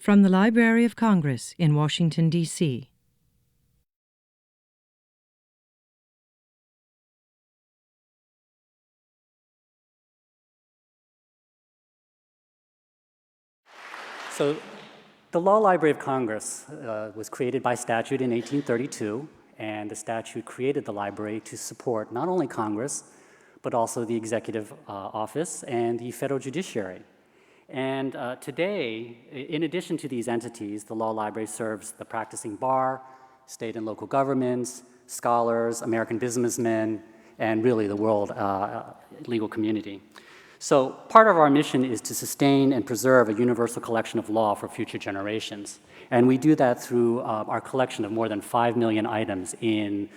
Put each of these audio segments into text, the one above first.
From the Library of Congress in Washington, D.C. So the Law Library of Congress was created by statute in 1832, and the statute created the library to support not only Congress, but also the executive office and the federal judiciary. And today, in addition to these entities, the Law Library serves the practicing bar, state and local governments, scholars, American businessmen, and really the world legal community. So part of our mission is to sustain and preserve a universal collection of law for future generations. And we do that through our collection of more than 5 million items in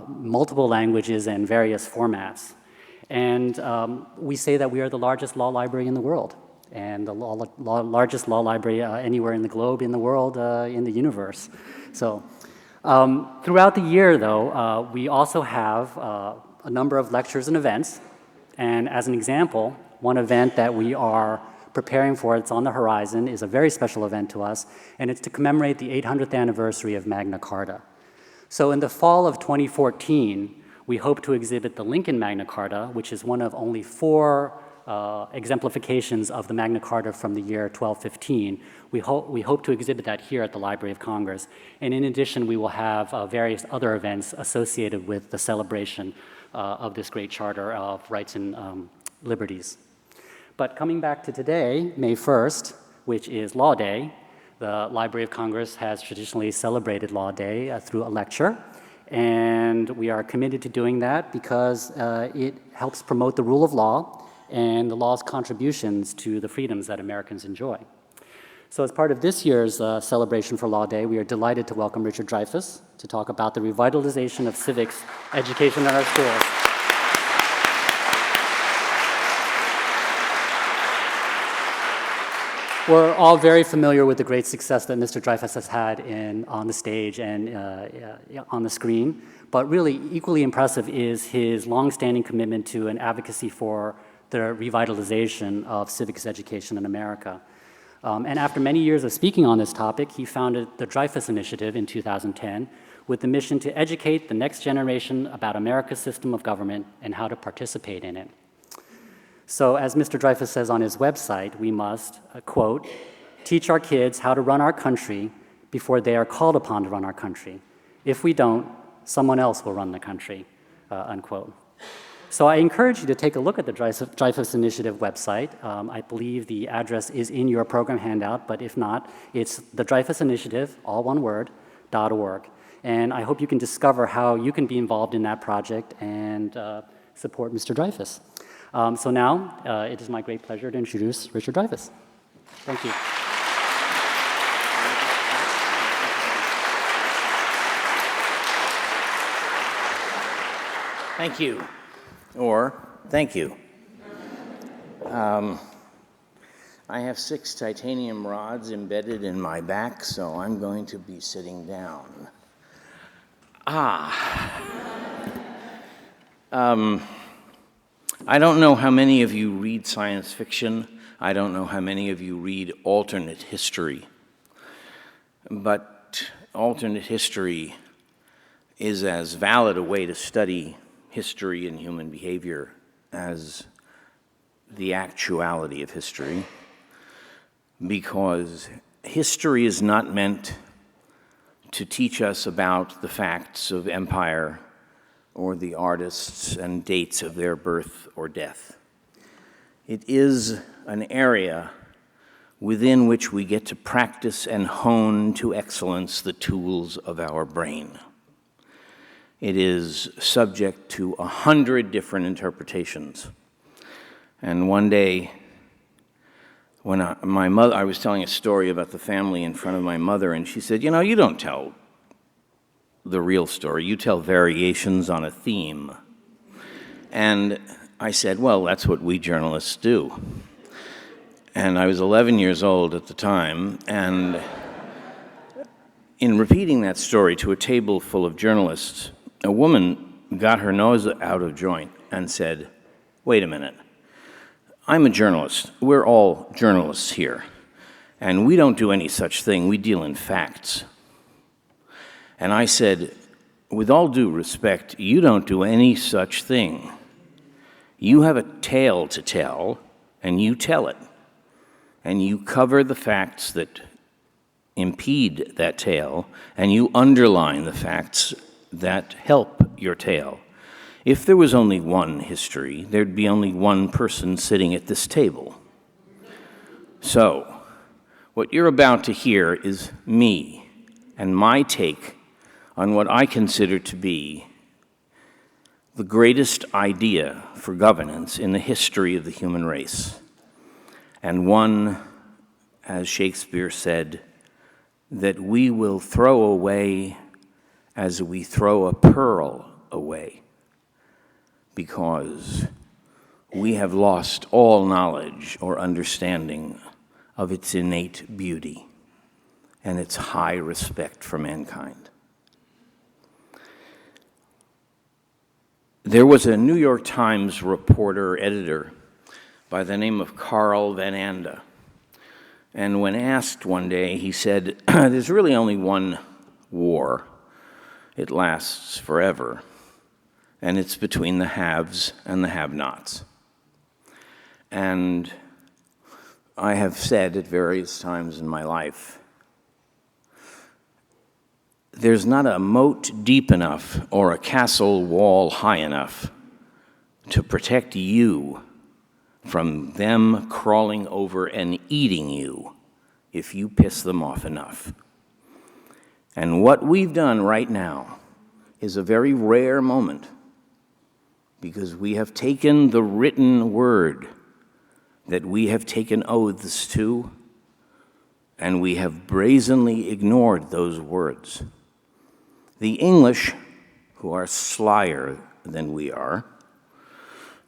multiple languages and various formats. And we say that we are the largest law library in the world, and the largest law library anywhere in the globe, in the world, in the universe. So throughout the year, though, we also have a number of lectures and events. And as an example, one event that we are preparing for, it's on the horizon, is a very special event to us, and it's to commemorate the 800th anniversary of Magna Carta. So in the fall of 2014, we hope to exhibit the Lincoln Magna Carta, which is one of only 4 exemplifications of the Magna Carta from the year 1215. We hope to exhibit that here at the Library of Congress. And in addition, we will have various other events associated with the celebration of this great charter of rights and liberties. But coming back to today, May 1st, which is Law Day, the Library of Congress has traditionally celebrated Law Day through a lecture. And we are committed to doing that because it helps promote the rule of law and the law's contributions to the freedoms that Americans enjoy. So as part of this year's celebration for Law Day, we are delighted to welcome Richard Dreyfuss to talk about the revitalization of civics education in our schools. We're all very familiar with the great success that Mr. Dreyfuss has had on the stage and on the screen, but really equally impressive is his longstanding commitment to an advocacy for the revitalization of civics education in America. And after many years of speaking on this topic, he founded the Dreyfuss Initiative in 2010 with the mission to educate the next generation about America's system of government and how to participate in it. So as Mr. Dreyfuss says on his website, we must, quote, teach our kids how to run our country before they are called upon to run our country. If we don't, someone else will run the country, unquote. So I encourage you to take a look at the Dreyfuss Initiative website. I believe the address is in your program handout, but if not, it's the Dreyfuss Initiative, all one word, .org. And I hope you can discover how you can be involved in that project and support Mr. Dreyfuss. So now, it is my great pleasure to introduce Richard Dreyfuss. Thank you. Thank you. Or, thank you. I have 6 titanium rods embedded in my back, so I'm going to be sitting down. I don't know how many of you read science fiction. I don't know how many of you read alternate history. But alternate history is as valid a way to study history and human behavior as the actuality of history, because history is not meant to teach us about the facts of empire or the artists and dates of their birth or death. It is an area within which we get to practice and hone to excellence the tools of our brain. It is subject to 100 different interpretations. And one day, when I was telling a story about the family in front of my mother, and she said, you know, you don't tell the real story, you tell variations on a theme. And I said, well, that's what we journalists do. And I was 11 years old at the time, and in repeating that story to a table full of journalists, a woman got her nose out of joint and said, wait a minute, I'm a journalist. We're all journalists here. And we don't do any such thing. We deal in facts. And I said, with all due respect, you don't do any such thing. You have a tale to tell, and you tell it. And you cover the facts that impede that tale, and you underline the facts that help your tale. If there was only one history, there'd be only one person sitting at this table. So, what you're about to hear is me and my take on what I consider to be the greatest idea for governance in the history of the human race, and one, as Shakespeare said, that we will throw away as we throw a pearl away, because we have lost all knowledge or understanding of its innate beauty and its high respect for mankind. There was a New York Times reporter, editor, by the name of Carl Van Anda. And when asked one day, he said, there's really only one war. It lasts forever. And it's between the haves and the have-nots. And I have said at various times in my life, there's not a moat deep enough or a castle wall high enough to protect you from them crawling over and eating you if you piss them off enough. And what we've done right now is a very rare moment, because we have taken the written word that we have taken oaths to, and we have brazenly ignored those words. The English, who are slyer than we are,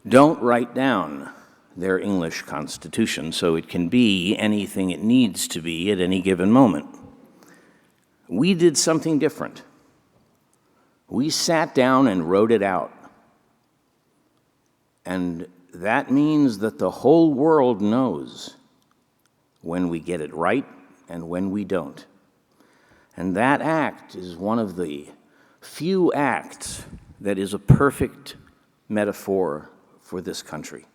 don't write down their English Constitution so it can be anything it needs to be at any given moment. We did something different. We sat down and wrote it out. And that means that the whole world knows when we get it right and when we don't. And that act is one of the few acts that is a perfect metaphor for this country.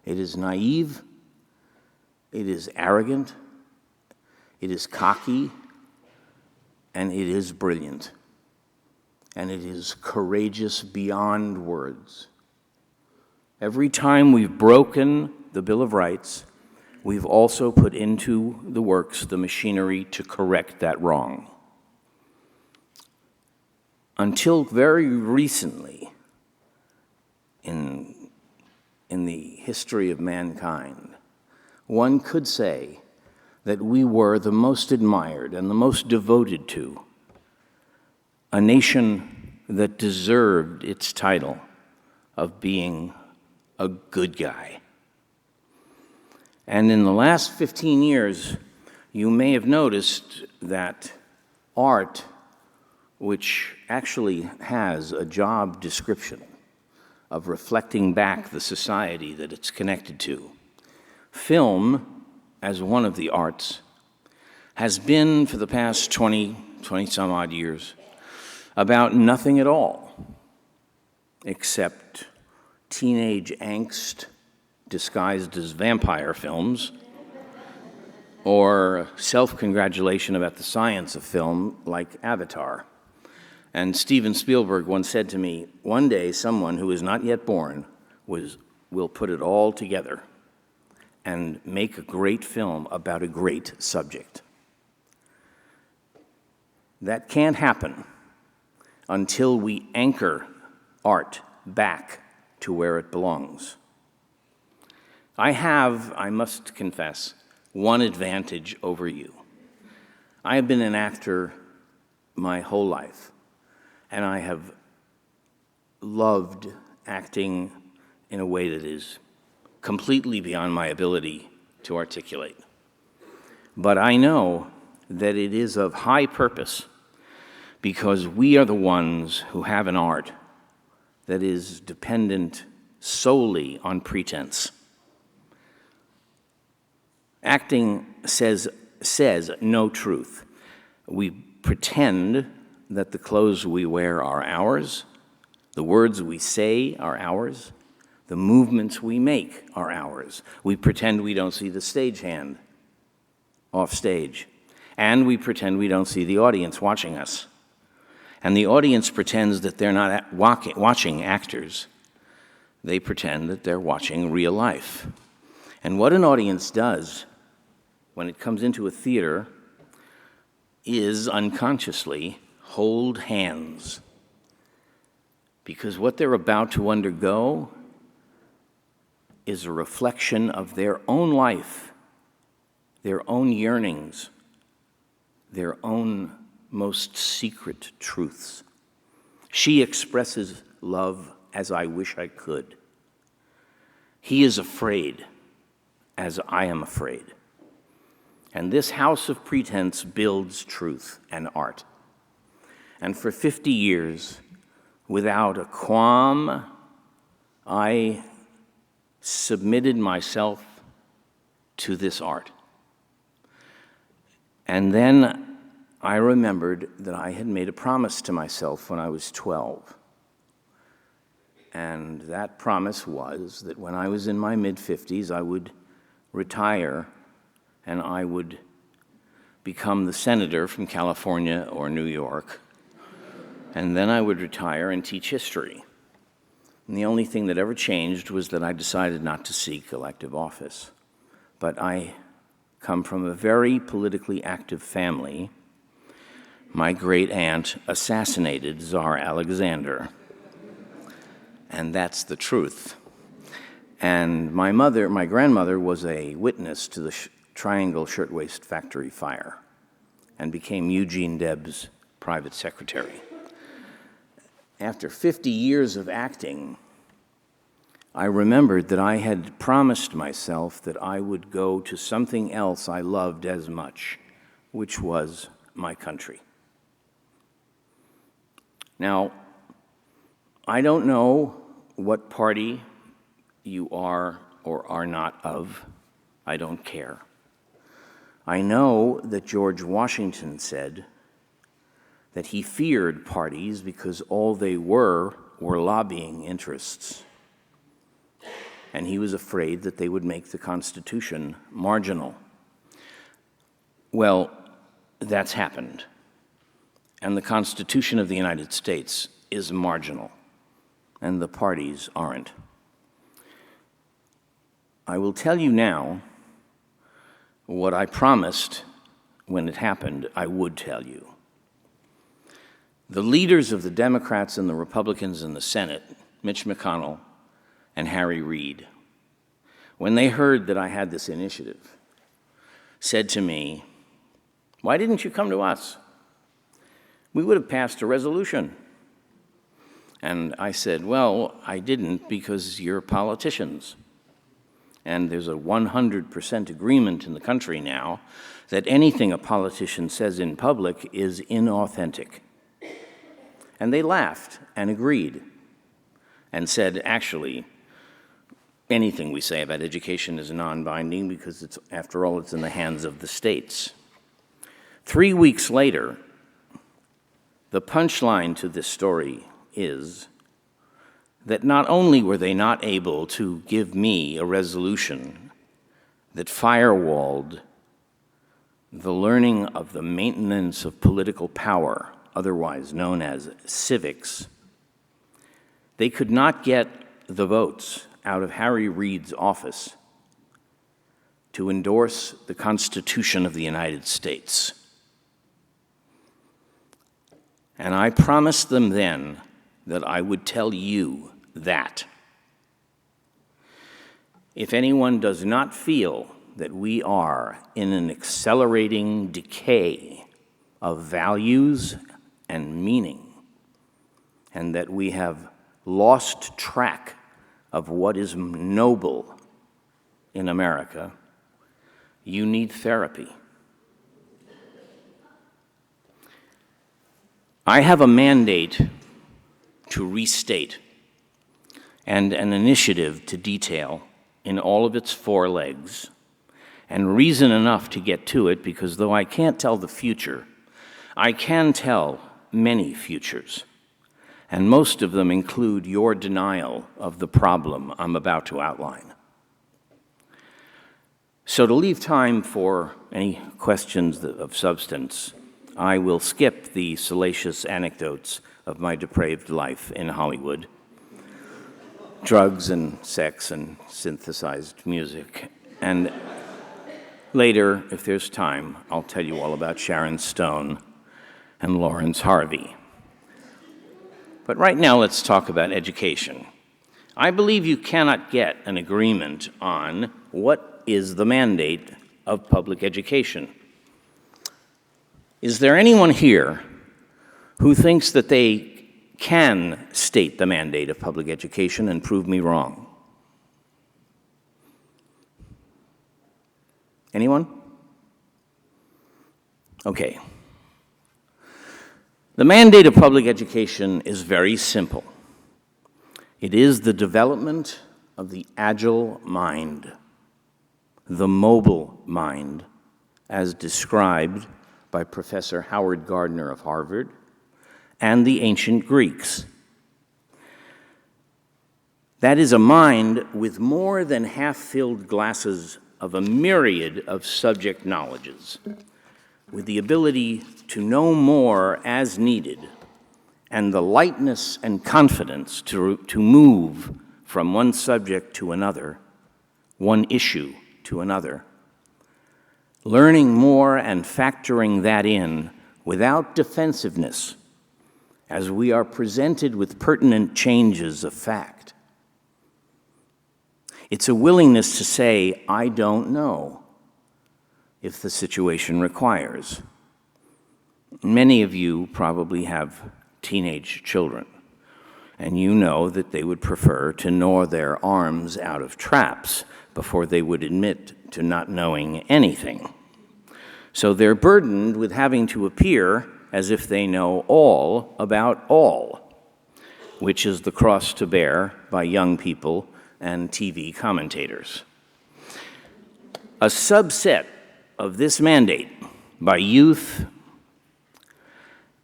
It is naive, it is arrogant, it is cocky, and it is brilliant. And it is courageous beyond words. Every time we've broken the Bill of Rights, we've also put into the works the machinery to correct that wrong. Until very recently in the history of mankind, one could say that we were the most admired and the most devoted to a nation that deserved its title of being a good guy. And in the last 15 years, you may have noticed that art, which actually has a job description of reflecting back the society that it's connected to, film, as one of the arts, has been for the past 20 some odd years about nothing at all except teenage angst disguised as vampire films, or self-congratulation about the science of film like Avatar. And Steven Spielberg once said to me, one day someone who is not yet born will put it all together and make a great film about a great subject. That can't happen until we anchor art back to where it belongs. I have, I must confess, one advantage over you. I have been an actor my whole life, and I have loved acting in a way that is completely beyond my ability to articulate. But I know that it is of high purpose, because we are the ones who have an art that is dependent solely on pretense. Acting says no truth. We pretend that the clothes we wear are ours, the words we say are ours, the movements we make are ours. We pretend we don't see the stagehand off stage, and we pretend we don't see the audience watching us. And the audience pretends that they're not watching actors. They pretend that they're watching real life. And what an audience does when it comes into a theater is unconsciously hold hands. Because what they're about to undergo is a reflection of their own life, their own yearnings, their own most secret truths. She expresses love as I wish I could. He is afraid as I am afraid. And this house of pretense builds truth and art. And for 50 years, without a qualm, I submitted myself to this art. And then I remembered that I had made a promise to myself when I was 12. And that promise was that when I was in my mid-50s, I would retire and I would become the senator from California or New York. And then I would retire and teach history. And the only thing that ever changed was that I decided not to seek elective office. But I come from a very politically active family. My great aunt assassinated Tsar Alexander. And that's the truth. And my grandmother was a witness to the Triangle Shirtwaist Factory fire and became Eugene Debs' private secretary. After 50 years of acting, I remembered that I had promised myself that I would go to something else I loved as much, which was my country. Now, I don't know what party you are or are not of. I don't care. I know that George Washington said that he feared parties because all they were lobbying interests. And he was afraid that they would make the Constitution marginal. Well, that's happened. And the Constitution of the United States is marginal, and the parties aren't. I will tell you now what I promised when it happened I would tell you. The leaders of the Democrats and the Republicans in the Senate, Mitch McConnell and Harry Reid, when they heard that I had this initiative, said to me, "Why didn't you come to us? We would have passed a resolution." And I said, "Well, I didn't because you're politicians. And there's a 100% agreement in the country now that anything a politician says in public is inauthentic." And they laughed and agreed and said, actually, anything we say about education is non-binding because after all, it's in the hands of the states. 3 weeks later, the punchline to this story is that not only were they not able to give me a resolution that firewalled the learning of the maintenance of political power, otherwise known as civics, they could not get the votes out of Harry Reid's office to endorse the Constitution of the United States. And I promised them then that I would tell you that. If anyone does not feel that we are in an accelerating decay of values and meaning, and that we have lost track of what is noble in America, you need therapy. I have a mandate to restate and an initiative to detail in all of its four legs and reason enough to get to it, because though I can't tell the future, I can tell many futures, and most of them include your denial of the problem I'm about to outline. So to leave time for any questions of substance, I will skip the salacious anecdotes of my depraved life in Hollywood, drugs and sex and synthesized music, and later, if there's time, I'll tell you all about Sharon Stone and Lawrence Harvey. But right now, let's talk about education. I believe you cannot get an agreement on what is the mandate of public education. Is there anyone here who thinks that they can state the mandate of public education and prove me wrong? Anyone? Okay. The mandate of public education is very simple. It is the development of the agile mind, the mobile mind, as described by Professor Howard Gardner of Harvard and the ancient Greeks. That is a mind with more than half-filled glasses of a myriad of subject knowledges, with the ability to know more as needed, and the lightness and confidence to move from one subject to another, one issue to another, learning more and factoring that in without defensiveness as we are presented with pertinent changes of fact. It's a willingness to say, I don't know, if the situation requires. Many of you probably have teenage children, and you know that they would prefer to gnaw their arms out of traps before they would admit to not knowing anything. So they're burdened with having to appear as if they know all about all, which is the cross to bear by young people and TV commentators. A subset of this mandate by youth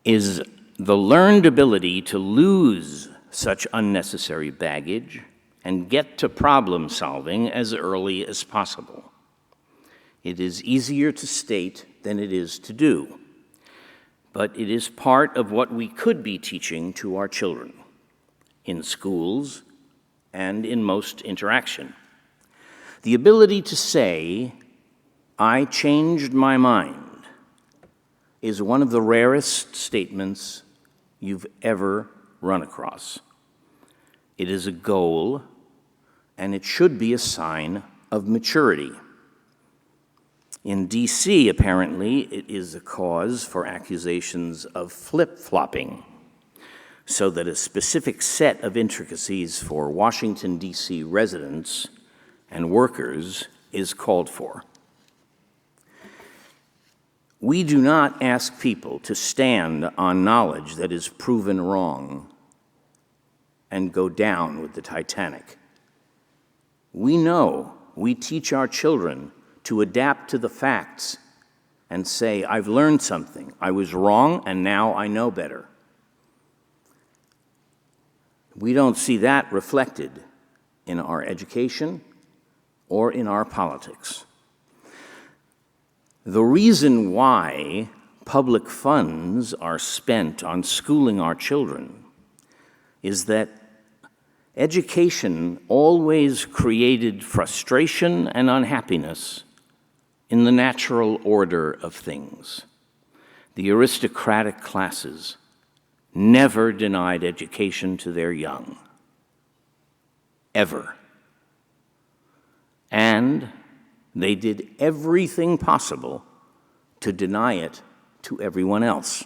is the learned ability to lose such unnecessary baggage and get to problem solving as early as possible. It is easier to state than it is to do, but it is part of what we could be teaching to our children in schools and in most interaction. The ability to say, I changed my mind, is one of the rarest statements you've ever run across. It is a goal, and it should be a sign of maturity. In D.C., apparently, it is a cause for accusations of flip-flopping, so that a specific set of intricacies for Washington, D.C. residents and workers is called for. We do not ask people to stand on knowledge that is proven wrong and go down with the Titanic. We know, we teach our children to adapt to the facts and say, I've learned something. I was wrong, and now I know better. We don't see that reflected in our education or in our politics. The reason why public funds are spent on schooling our children is that education always created frustration and unhappiness in the natural order of things. The aristocratic classes never denied education to their young, ever. And they did everything possible to deny it to everyone else.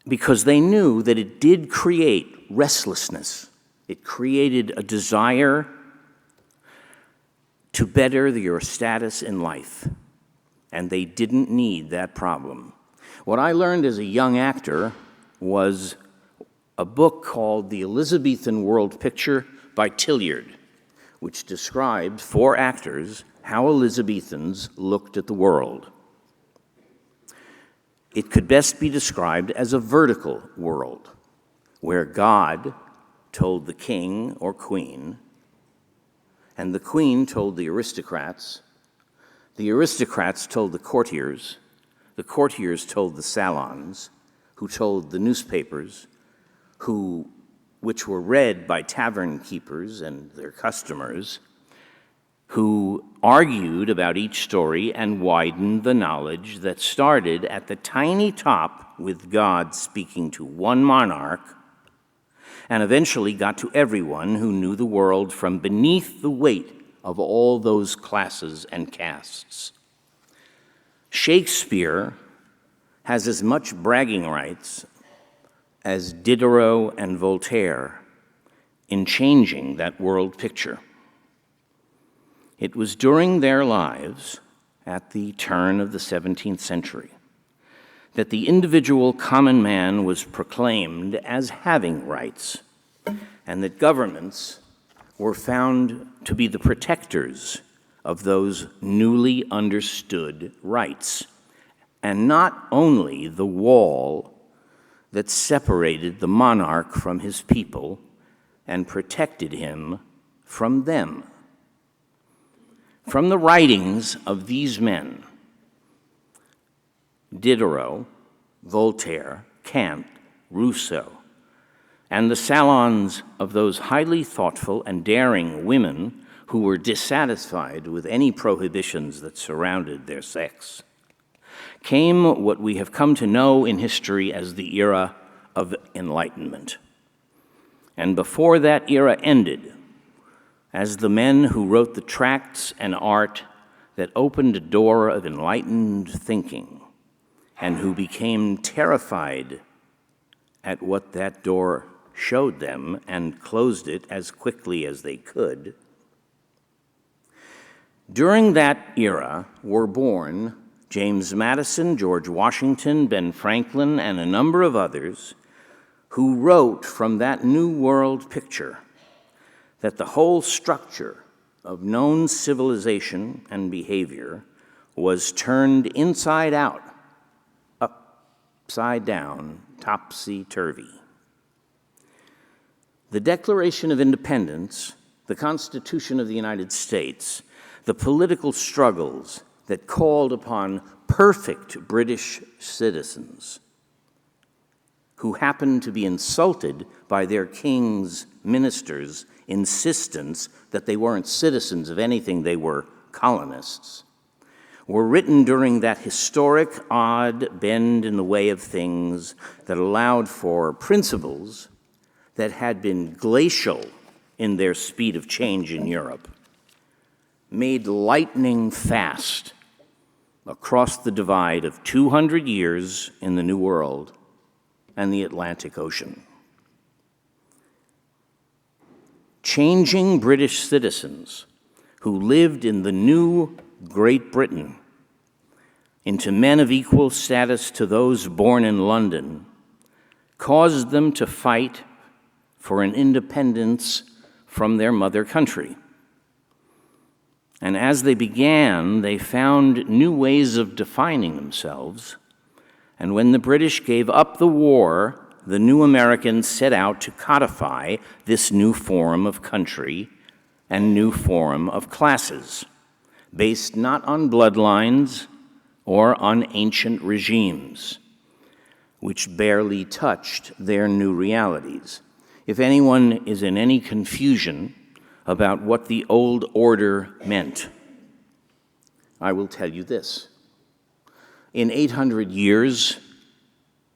Because they knew that it did create restlessness. It created a desire to better your status in life. And they didn't need that problem. What I learned as a young actor was a book called The Elizabethan World Picture by Tilliard, which described for actors how Elizabethans looked at the world. It could best be described as a vertical world, where God told the king or queen, and the queen told the aristocrats told the courtiers told the salons, who told the newspapers, which were read by tavern keepers and their customers, who argued about each story and widened the knowledge that started at the tiny top with God speaking to one monarch and eventually got to everyone who knew the world from beneath the weight of all those classes and castes. Shakespeare has as much bragging rights as Diderot and Voltaire in changing that world picture. It was during their lives, at the turn of the 17th century, that the individual common man was proclaimed as having rights, and that governments were found to be the protectors of those newly understood rights, and not only the wall that separated the monarch from his people and protected him from them. From the writings of these men, Diderot, Voltaire, Kant, Rousseau, and the salons of those highly thoughtful and daring women who were dissatisfied with any prohibitions that surrounded their sex, came what we have come to know in history as the era of Enlightenment. And before that era ended, as the men who wrote the tracts and art that opened a door of enlightened thinking, and who became terrified at what that door showed them and closed it as quickly as they could. During that era were born James Madison, George Washington, Ben Franklin, and a number of others who wrote from that new world picture that the whole structure of known civilization and behavior was turned inside out, upside down, topsy-turvy. The Declaration of Independence, the Constitution of the United States, the political struggles that called upon perfect British citizens who happened to be insulted by their king's ministers' insistence that they weren't citizens of anything, they were colonists, were written during that historic, odd bend in the way of things that allowed for principles that had been glacial in their speed of change in Europe, made lightning fast across the divide of 200 years in the New World and the Atlantic Ocean. Changing British citizens who lived in the new Great Britain into men of equal status to those born in London caused them to fight for an independence from their mother country. And as they began, they found new ways of defining themselves. And when the British gave up the war, the new Americans set out to codify this new form of country and new form of classes, based not on bloodlines or on ancient regimes, which barely touched their new realities. If anyone is in any confusion about what the old order meant, I will tell you this. In 800 years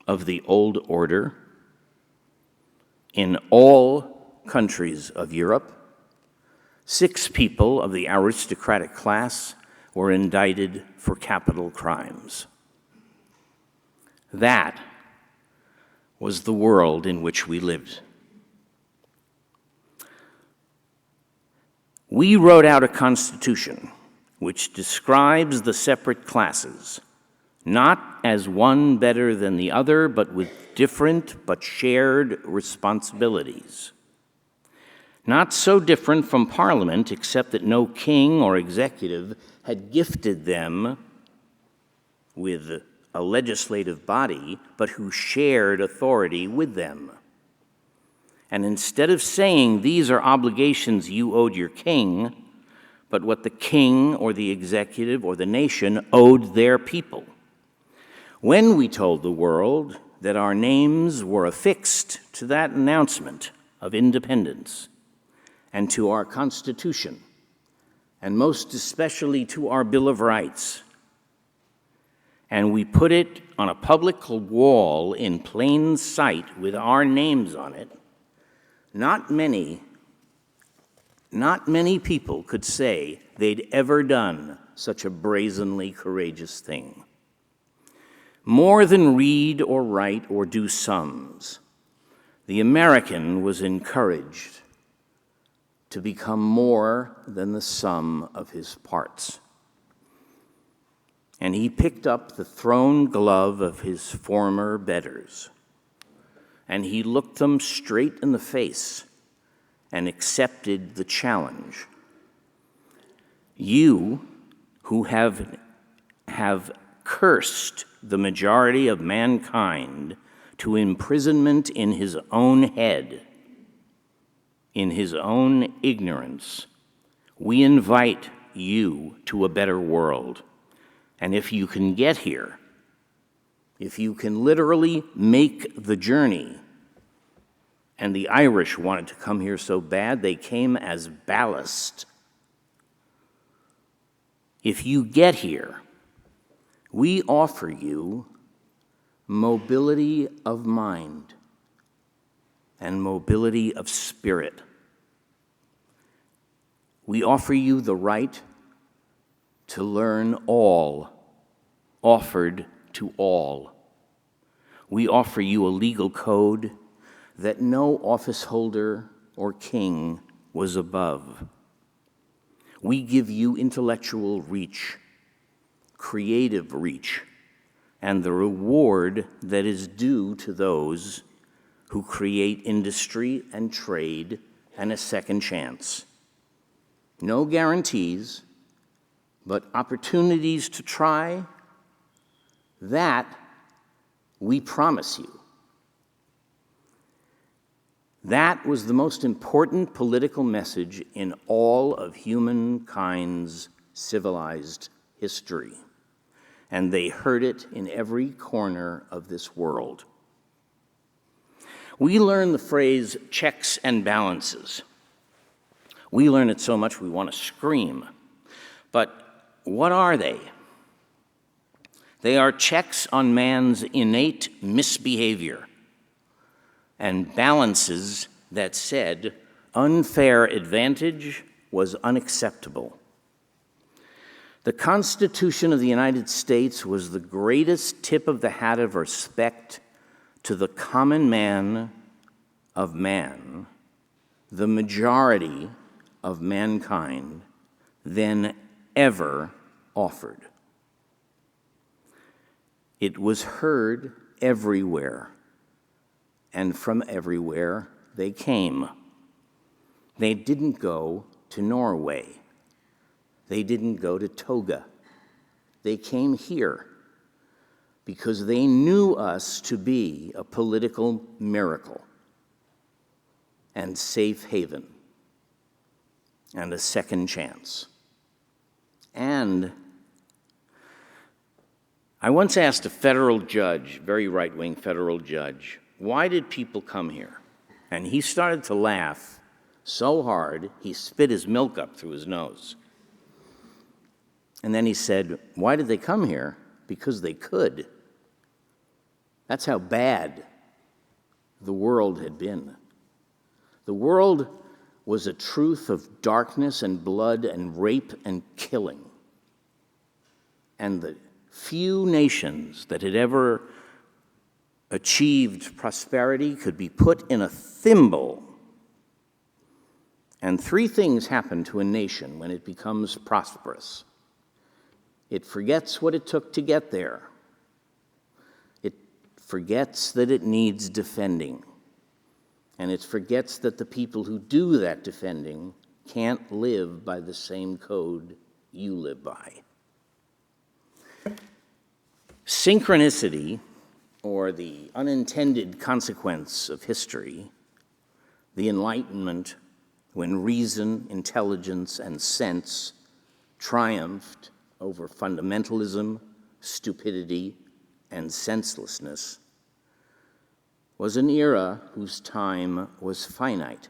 of the old order, in all countries of Europe, 6 people of the aristocratic class were indicted for capital crimes. That was the world in which we lived. We wrote out a constitution which describes the separate classes, not as one better than the other, but with different but shared responsibilities. not so different from Parliament, except that no king or executive had gifted them with a legislative body, but who shared authority with them. And instead of saying, these are obligations you owed your king, but what the king or the executive or the nation owed their people. When we told the world that our names were affixed to that announcement of independence and to our Constitution, and most especially to our Bill of Rights, and we put it on a public wall in plain sight with our names on it, not many people could say they'd ever done such a brazenly courageous thing. More than read or write or do sums, the American was encouraged to become more than the sum of his parts. And he picked up the thrown glove of his former betters, and he looked them straight in the face and accepted the challenge. You, who have cursed the majority of mankind to imprisonment in his own head, in his own ignorance, we invite you to a better world. And if you can get here, if you can literally make the journey, and the Irish wanted to come here so bad they came as ballast. If you get here, we offer you mobility of mind and mobility of spirit. We offer you the right to learn all, offered to all. We offer you a legal code that no office holder or king was above. We give you intellectual reach, creative reach, and the reward that is due to those who create industry and trade and a second chance. No guarantees, but opportunities to try, that we promise you. That was the most important political message in all of humankind's civilized history, and they heard it in every corner of this world. We learn the phrase checks and balances. We learn it so much we want to scream. But what are they? They are checks on man's innate misbehavior and balances that said unfair advantage was unacceptable. The Constitution of the United States was the greatest tip of the hat of respect to the common man of man, the majority of mankind, than ever offered. It was heard everywhere, and from everywhere they came. They didn't go to Norway. They didn't go to Toga. They came here because they knew us to be a political miracle and safe haven and a second chance. And I once asked a federal judge, very right-wing federal judge, why did people come here? And he started to laugh so hard, he spit his milk up through his nose. And then he said, why did they come here? Because they could. That's how bad the world had been. The world was a truth of darkness and blood and rape and killing. And the few nations that had ever achieved prosperity could be put in a thimble. And three things happen to a nation when it becomes prosperous. It forgets what it took to get there. It forgets that it needs defending. and it forgets that the people who do that defending can't live by the same code you live by. Synchronicity, or the unintended consequence of history, the Enlightenment, when reason, intelligence, and sense triumphed over fundamentalism, stupidity, and senselessness, was an era whose time was finite,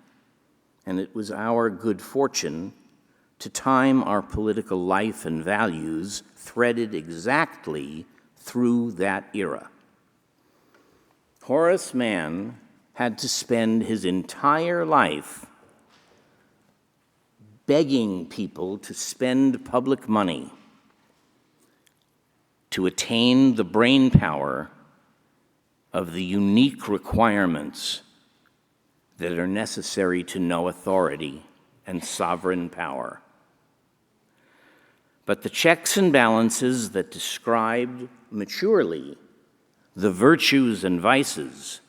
and it was our good fortune to time our political life and values threaded exactly through that era. Horace Mann had to spend his entire life begging people to spend public money to attain the brain power of the unique requirements that are necessary to know authority and sovereign power. But the checks and balances that described maturely the virtues and vices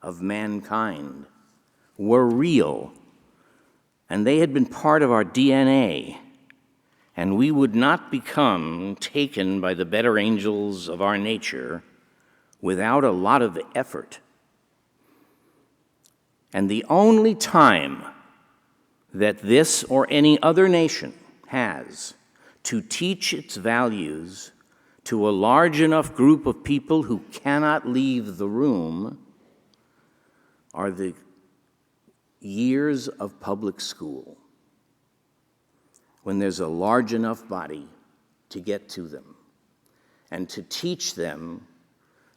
of mankind were real, and they had been part of our DNA, and we would not become taken by the better angels of our nature without a lot of effort. And the only time that this or any other nation has to teach its values to a large enough group of people who cannot leave the room are the years of public school, when there's a large enough body to get to them and to teach them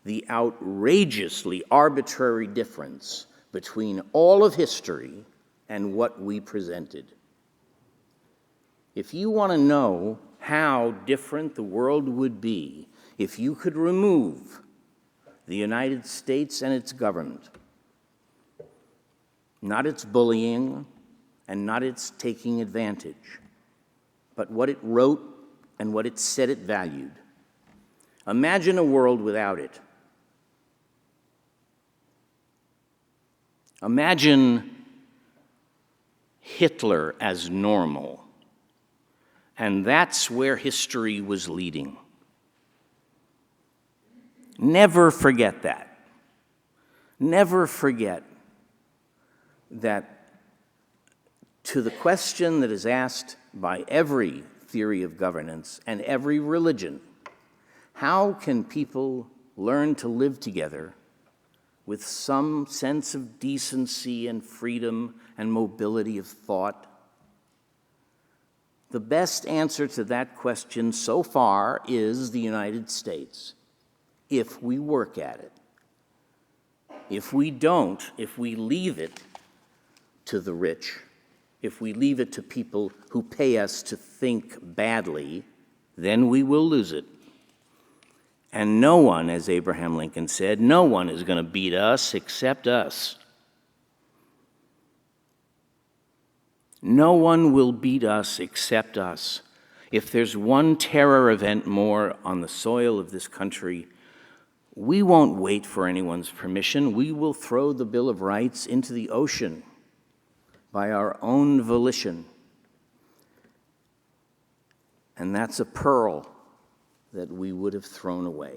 the outrageously arbitrary difference between all of history and what we presented. If you want to know how different the world would be if you could remove the United States and its government, not its bullying and not its taking advantage, but what it wrote and what it said it valued. Imagine a world without it. Imagine Hitler as normal, and that's where history was leading. Never forget that. Never forget that to the question that is asked by every theory of governance and every religion, how can people learn to live together with some sense of decency and freedom and mobility of thought? The best answer to that question so far is the United States, if we work at it. If we don't, if we leave it to the rich, if we leave it to people who pay us to think badly, then we will lose it. And no one, as Abraham Lincoln said, no one is going to beat us except us. No one will beat us except us. If there's one terror event more on the soil of this country, we won't wait for anyone's permission. We will throw the Bill of Rights into the ocean by our own volition. And that's a pearl that we would have thrown away.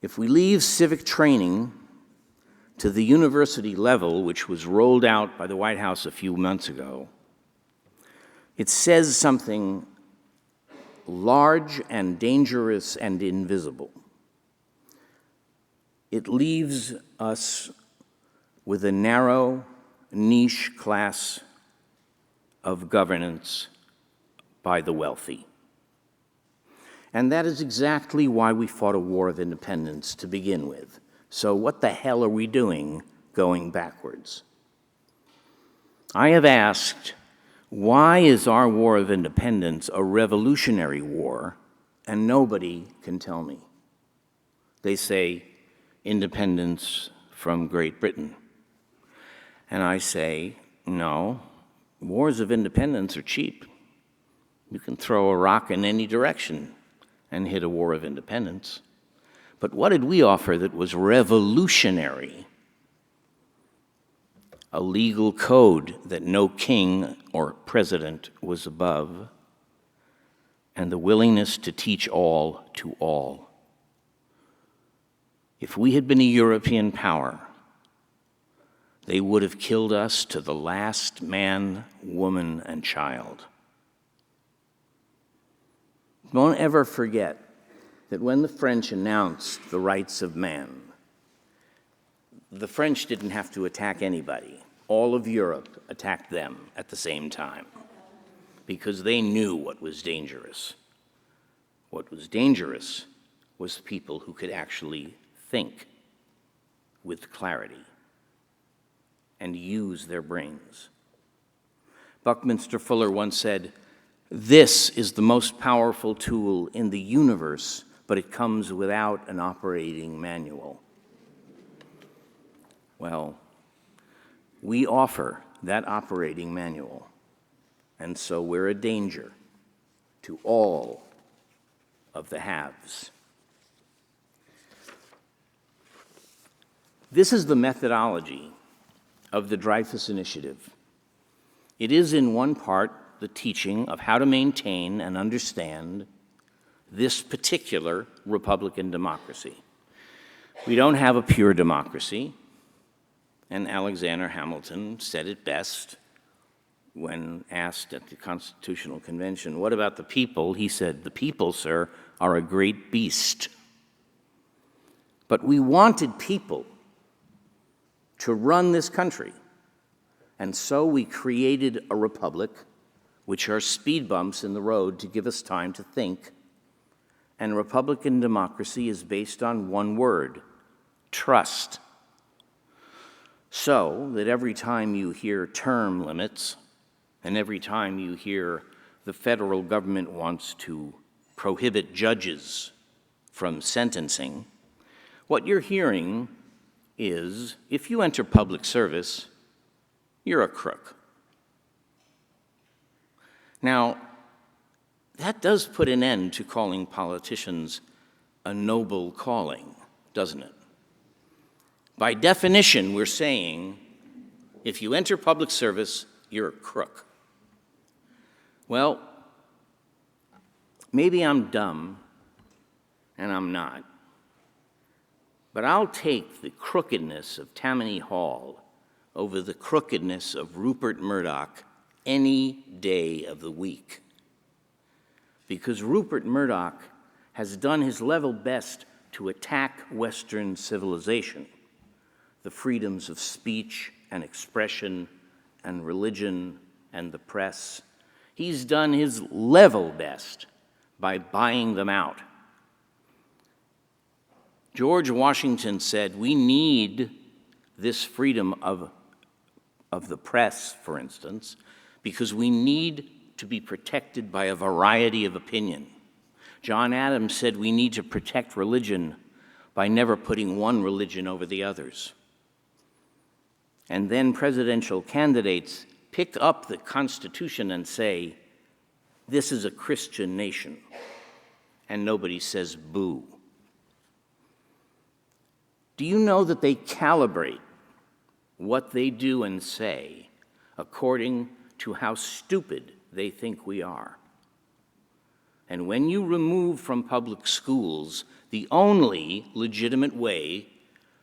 If we leave civic training to the university level, which was rolled out by the White House a few months ago, it says something large and dangerous and invisible. It leaves us with a narrow, niche class of governance by the wealthy. And that is exactly why we fought a war of independence to begin with. So what the hell are we doing going backwards? I have asked, why is our war of independence a revolutionary war? And nobody can tell me. They say independence from Great Britain. And I say, no, wars of independence are cheap. You can throw a rock in any direction and hit a war of independence. But what did we offer that was revolutionary? A legal code that no king or president was above, and the willingness to teach all to all. If we had been a European power, they would have killed us to the last man, woman, and child. Don't ever forget that when the French announced the rights of man, the French didn't have to attack anybody. All of Europe attacked them at the same time because they knew what was dangerous. What was dangerous was people who could actually think with clarity and use their brains. Buckminster Fuller once said, "This is the most powerful tool in the universe, but it comes without an operating manual." Well, we offer that operating manual, and so we're a danger to all of the haves. This is the methodology of the Dreyfuss Initiative. It is in one part the teaching of how to maintain and understand this particular Republican democracy. We don't have a pure democracy, and Alexander Hamilton said it best when asked at the Constitutional Convention, "What about the people?" He said, "The people, sir, are a great beast." But we wanted people to run this country, and so we created a republic, which are speed bumps in the road to give us time to think. And Republican democracy is based on one word: trust. So that every time you hear term limits, and every time you hear the federal government wants to prohibit judges from sentencing, what you're hearing is, if you enter public service, you're a crook. Now, that does put an end to calling politicians a noble calling, doesn't it? By definition, we're saying, if you enter public service, you're a crook. Well, maybe I'm dumb, and I'm not. But I'll take the crookedness of Tammany Hall over the crookedness of Rupert Murdoch any day of the week. Because Rupert Murdoch has done his level best to attack Western civilization, the freedoms of speech and expression and religion and the press. He's done his level best by buying them out. George Washington said, we need this freedom of the press, for instance, because we need to be protected by a variety of opinion. John Adams said we need to protect religion by never putting one religion over the others. And then presidential candidates pick up the Constitution and say, this is a Christian nation, and nobody says boo. Do you know that they calibrate what they do and say according to how stupid they think we are? And when you remove from public schools the only legitimate way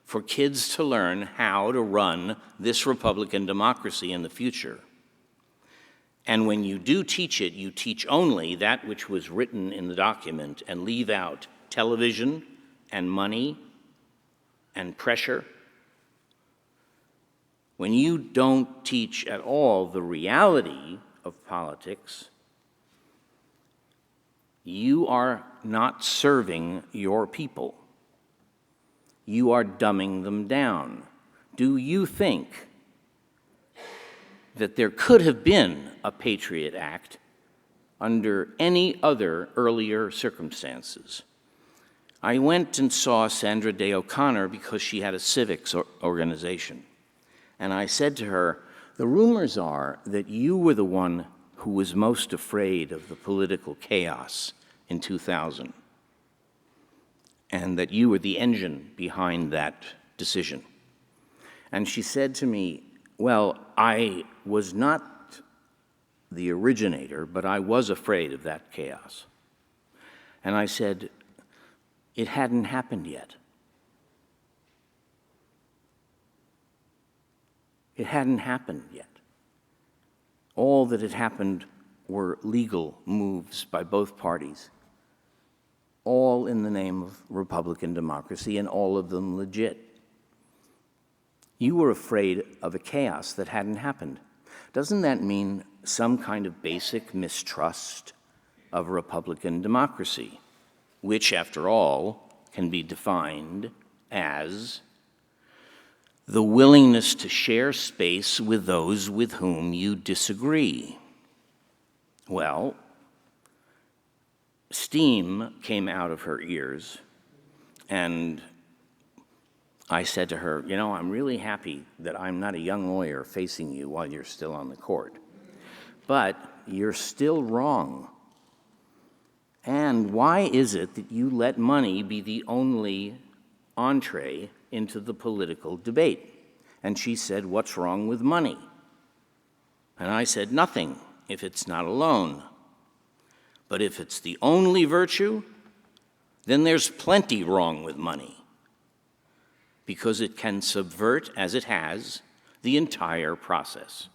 for kids to learn how to run this Republican democracy in the future, and when you do teach it, you teach only that which was written in the document and leave out television and money and pressure, when you don't teach at all the reality of politics, you are not serving your people. You are dumbing them down. Do you think that there could have been a Patriot Act under any other earlier circumstances? I went and saw Sandra Day O'Connor because she had a civics organization. And I said to her, the rumors are that you were the one who was most afraid of the political chaos in 2000. and that you were the engine behind that decision. And she said to me, well, I was not the originator, but I was afraid of that chaos. And I said, it hadn't happened yet. It hadn't happened yet. All that had happened were legal moves by both parties, all in the name of Republican democracy, and all of them legit. You were afraid of a chaos that hadn't happened. Doesn't that mean some kind of basic mistrust of Republican democracy, which, after all, can be defined as the willingness to share space with those with whom you disagree? Well, steam came out of her ears, and I said to her, you know, I'm really happy that I'm not a young lawyer facing you while you're still on the court. But you're still wrong. And why is it that you let money be the only entree into the political debate? And she said, what's wrong with money? And I said, nothing, if it's not a loan. But if it's the only virtue, then there's plenty wrong with money, because it can subvert, as it has, the entire process.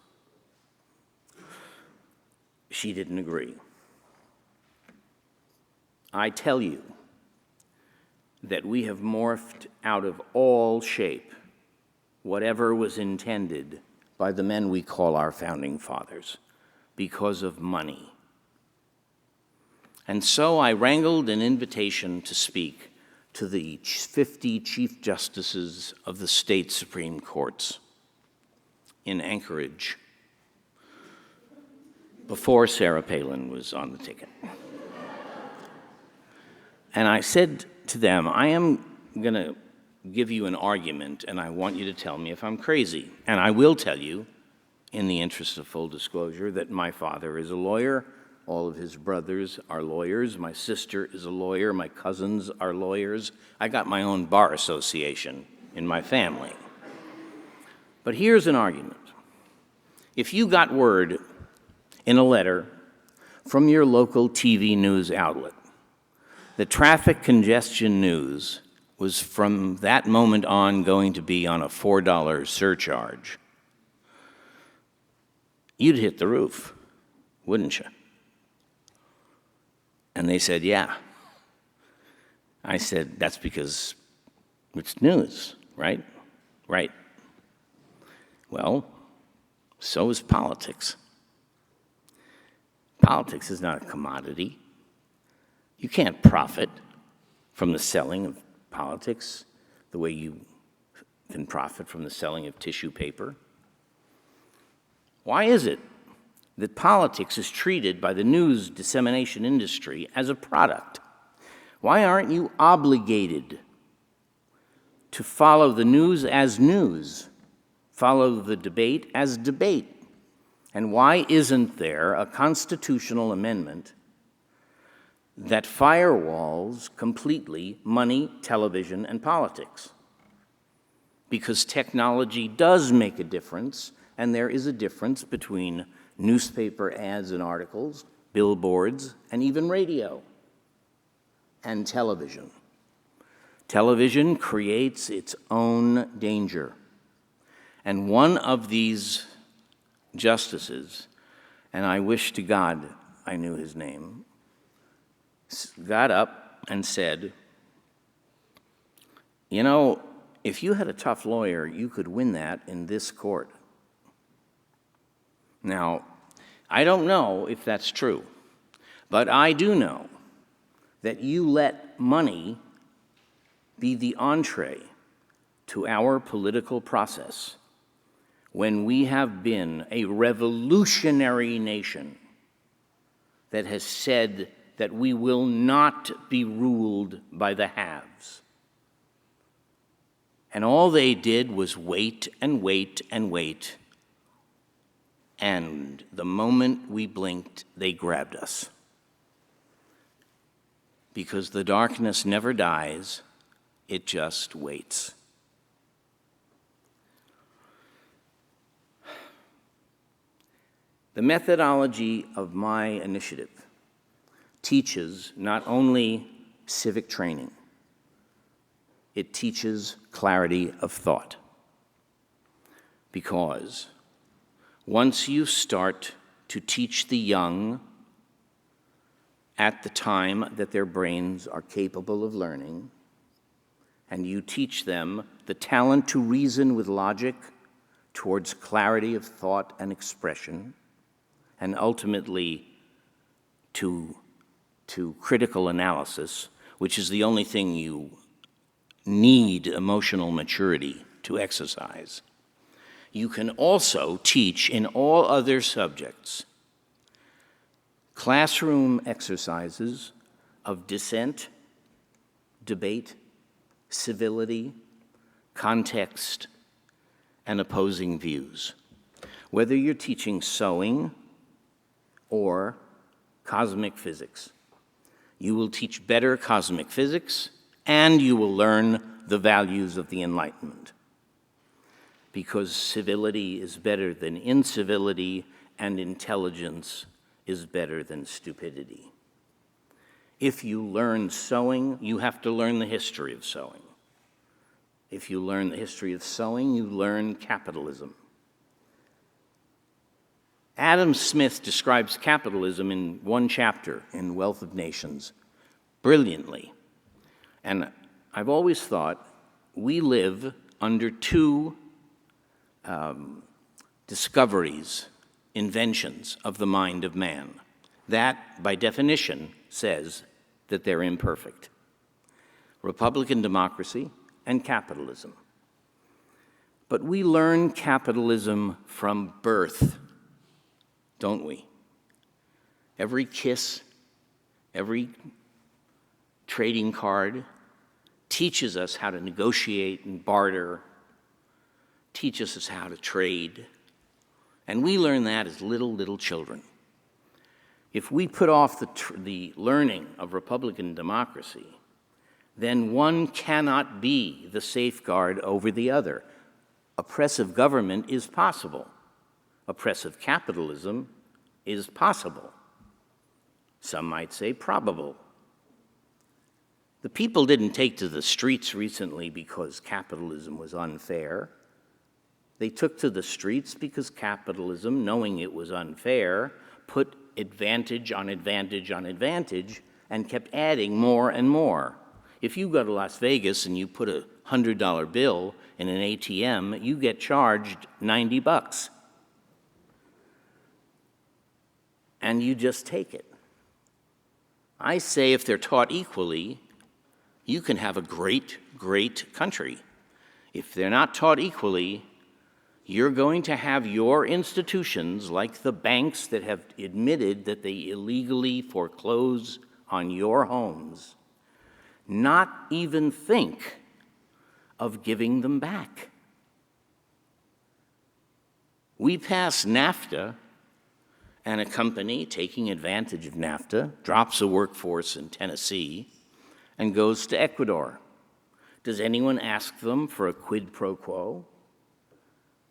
She didn't agree. I tell you that we have morphed out of all shape whatever was intended by the men we call our founding fathers because of money. And so I wrangled an invitation to speak to the 50 Chief Justices of the state Supreme Courts in Anchorage before Sarah Palin was on the ticket. And I said to them, I am going to give you an argument, and I want you to tell me if I'm crazy. And I will tell you, in the interest of full disclosure, that my father is a lawyer. All of his brothers are lawyers. My sister is a lawyer. My cousins are lawyers. I got my own bar association in my family. But here's an argument. If you got word in a letter from your local TV news outlet that traffic congestion news was from that moment on going to be on a $4 surcharge, you'd hit the roof, wouldn't you? And they said, yeah. I said, that's because it's news, right? Right. Well, so is politics. Politics is not a commodity. You can't profit from the selling of politics the way you can profit from the selling of tissue paper. Why is it that politics is treated by the news dissemination industry as a product? Why aren't you obligated to follow the news as news, follow the debate as debate? And why isn't there a constitutional amendment that firewalls completely money, television, and politics? Because technology does make a difference, and there is a difference between newspaper ads and articles, billboards, and even radio, and television. Television creates its own danger. And one of these justices, and I wish to God I knew his name, got up and said, you know, if you had a tough lawyer, you could win that in this court. Now, I don't know if that's true, but I do know that you let money be the entree to our political process when we have been a revolutionary nation that has said that we will not be ruled by the haves. And all they did was wait and wait and wait. And the moment we blinked, they grabbed us. because the darkness never dies, it just waits. The methodology of my initiative teaches not only civic training, it teaches clarity of thought. Because once you start to teach the young at the time that their brains are capable of learning, and you teach them the talent to reason with logic towards clarity of thought and expression, and ultimately to critical analysis, which is the only thing you need emotional maturity to exercise. You can also teach in all other subjects classroom exercises of dissent, debate, civility, context, and opposing views. Whether you're teaching sewing or cosmic physics, you will teach better cosmic physics, and you will learn the values of the Enlightenment. Because civility is better than incivility, and intelligence is better than stupidity. If you learn sewing, you have to learn the history of sewing. If you learn the history of sewing, you learn capitalism. Adam Smith describes capitalism in one chapter in Wealth of Nations brilliantly. And I've always thought we live under two discoveries, inventions of the mind of man. That, by definition, says that they're imperfect. Republican democracy and capitalism. But we learn capitalism from birth, don't we? Every kiss, every trading card teaches us how to negotiate and barter, teaches us how to trade. And we learn that as little children. If we put off the learning of Republican democracy, then one cannot be the safeguard over the other. Oppressive government is possible. Oppressive capitalism is possible. Some might say probable. The people didn't take to the streets recently because capitalism was unfair. They took to the streets because capitalism, knowing it was unfair, put advantage on advantage on advantage and kept adding more and more. If you go to Las Vegas and you put a $100 bill in an ATM, you get charged $90. And you just take it. I say if they're taught equally, you can have a great, great country. If they're not taught equally, you're going to have your institutions, like the banks that have admitted that they illegally foreclose on your homes, not even think of giving them back. We pass NAFTA, and a company taking advantage of NAFTA drops a workforce in Tennessee and goes to Ecuador. Does anyone ask them for a quid pro quo?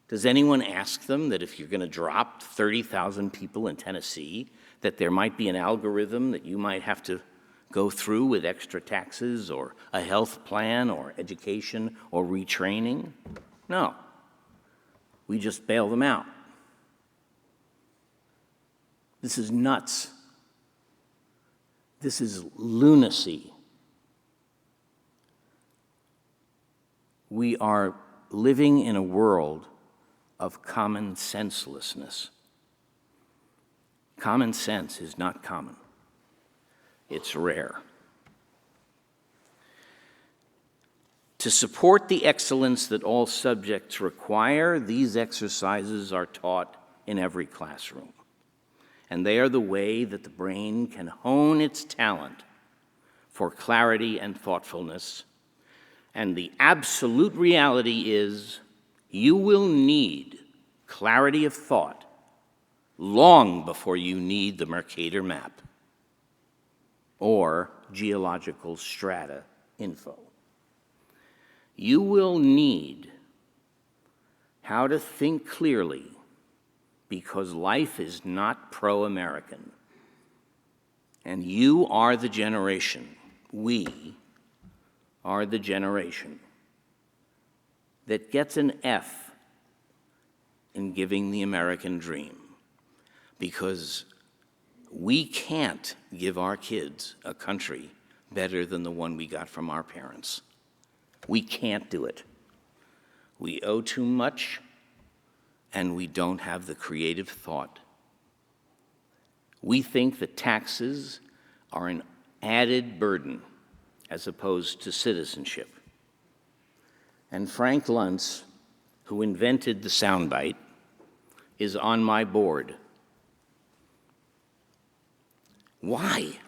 Does anyone ask them that if you're going to drop 30,000 people in Tennessee, that there might be an algorithm that you might have to go through with extra taxes or a health plan or education or retraining? No. We just bail them out. This is nuts. This is lunacy. We are living in a world of common senselessness. Common sense is not common. It's rare. To support the excellence that all subjects require, these exercises are taught in every classroom. And they are the way that the brain can hone its talent for clarity and thoughtfulness. And the absolute reality is you will need clarity of thought long before you need the Mercator map or geological strata info. You will need how to think clearly, because life is not pro-American. And you are the generation, we are the generation that gets an F in giving the American dream, because we can't give our kids a country better than the one we got from our parents. We can't do it. We owe too much, and we don't have the creative thought. We think that taxes are an added burden as opposed to citizenship. And Frank Luntz, who invented the soundbite, is on my board. Why?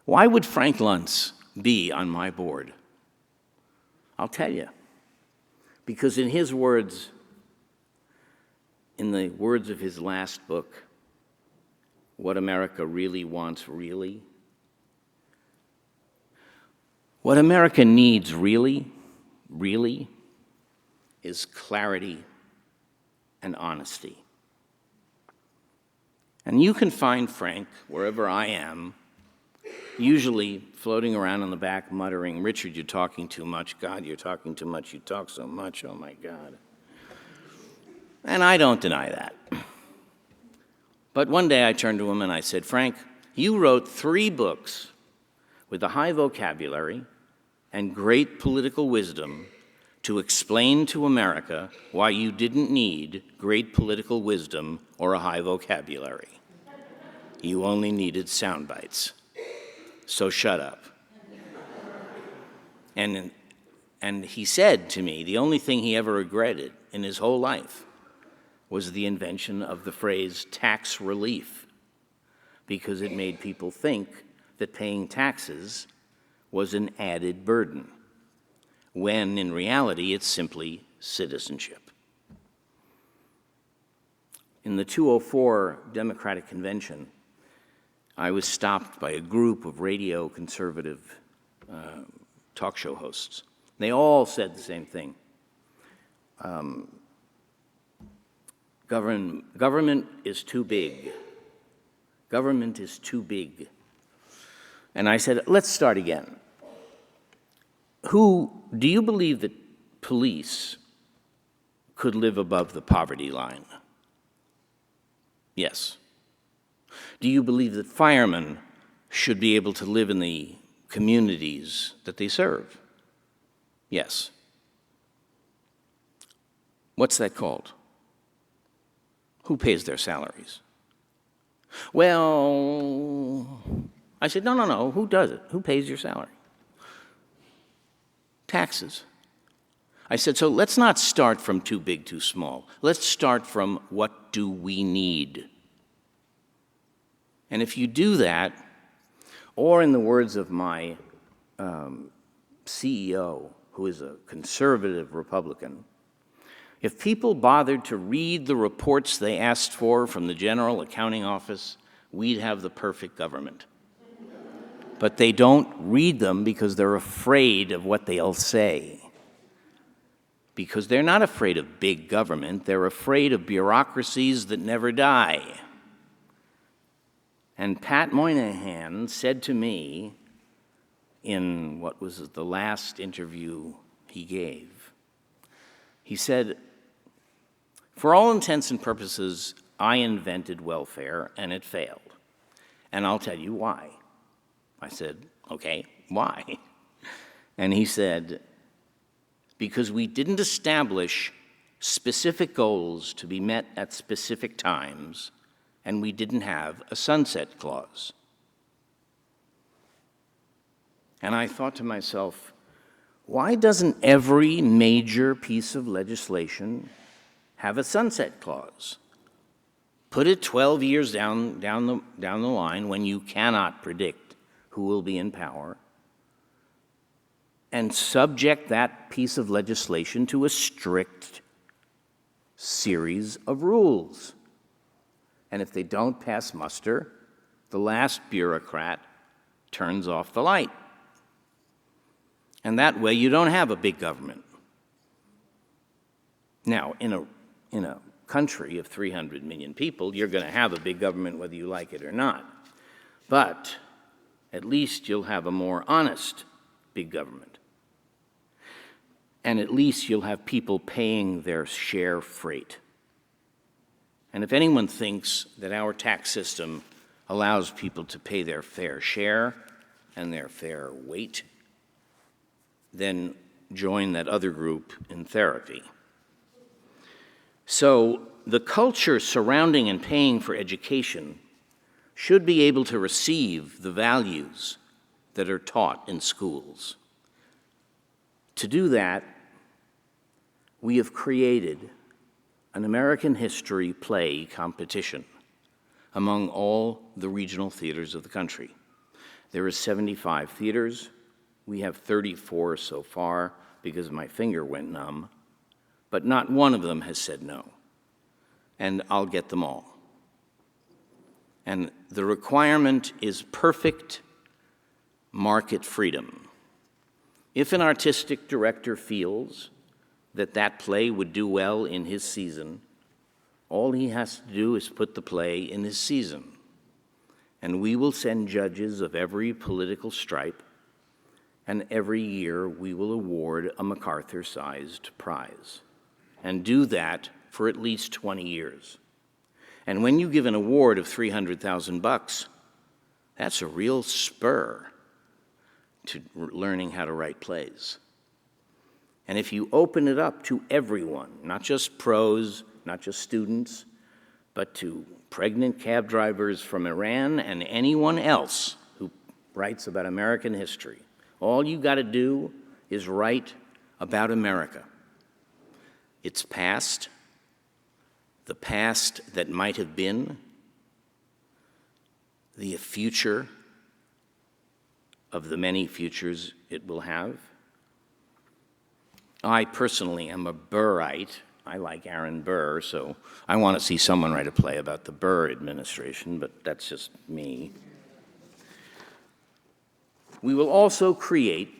Why would Frank Luntz be on my board? I'll tell you. Because in his words, in the words of his last book, What America Really Wants Really, what America needs really is clarity and honesty. And you can find Frank wherever I am, usually floating around in the back muttering, "Richard, you're talking too much. God, you're talking too much. You talk so much. Oh, my God." And I don't deny that. But one day I turned to him and I said, "Frank, you wrote 3 books with a high vocabulary and great political wisdom to explain to America why you didn't need great political wisdom or a high vocabulary. You only needed sound bites. So shut up." And he said to me, the only thing he ever regretted in his whole life was the invention of the phrase tax relief, because it made people think that paying taxes was an added burden, when in reality it's simply citizenship. In the 2004 Democratic Convention, I was stopped by a group of radio conservative talk show hosts. They all said the same thing. Government is too big. Government is too big. And I said, let's start again. Do you believe that police could live above the poverty line? Yes. Do you believe that firemen should be able to live in the communities that they serve? Yes. What's that called? Who pays their salaries? Well, I said, no. Who does it? Who pays your salary? Taxes. I said, so let's not start from too big, too small. Let's start from what do we need? And if you do that, or in the words of my CEO, who is a conservative Republican, if people bothered to read the reports they asked for from the General Accounting Office, we'd have the perfect government. But they don't read them because they're afraid of what they'll say. Because they're not afraid of big government, they're afraid of bureaucracies that never die. And Pat Moynihan said to me in what was the last interview he gave, he said, "For all intents and purposes, I invented welfare and it failed. And I'll tell you why." I said, "Okay, why?" And he said, "Because we didn't establish specific goals to be met at specific times, and we didn't have a sunset clause." And I thought to myself, why doesn't every major piece of legislation have a sunset clause? Put it 12 years down the line when you cannot predict who will be in power, and subject that piece of legislation to a strict series of rules. And if they don't pass muster, the last bureaucrat turns off the light. And that way you don't have a big government. Now, in a country of 300 million people, you're going to have a big government whether you like it or not. But at least you'll have a more honest big government. And at least you'll have people paying their share freight. And if anyone thinks that our tax system allows people to pay their fair share and their fair weight, then join that other group in therapy. So the culture surrounding and paying for education should be able to receive the values that are taught in schools. To do that, we have created an American history play competition among all the regional theaters of the country. There are 75 theaters. We have 34 so far because my finger went numb, but not one of them has said no. And I'll get them all. And the requirement is perfect market freedom. If an artistic director feels that that play would do well in his season, all he has to do is put the play in his season. And we will send judges of every political stripe, and every year we will award a MacArthur-sized prize, and do that for at least 20 years. And when you give an award of $300,000, that's a real spur to learning how to write plays. And if you open it up to everyone, not just pros, not just students, but to pregnant cab drivers from Iran and anyone else who writes about American history, all you got to do is write about America. Its past, the past that might have been, the future of the many futures it will have. I personally am a Burrite. I like Aaron Burr, so I want to see someone write a play about the Burr administration, but that's just me. We will also create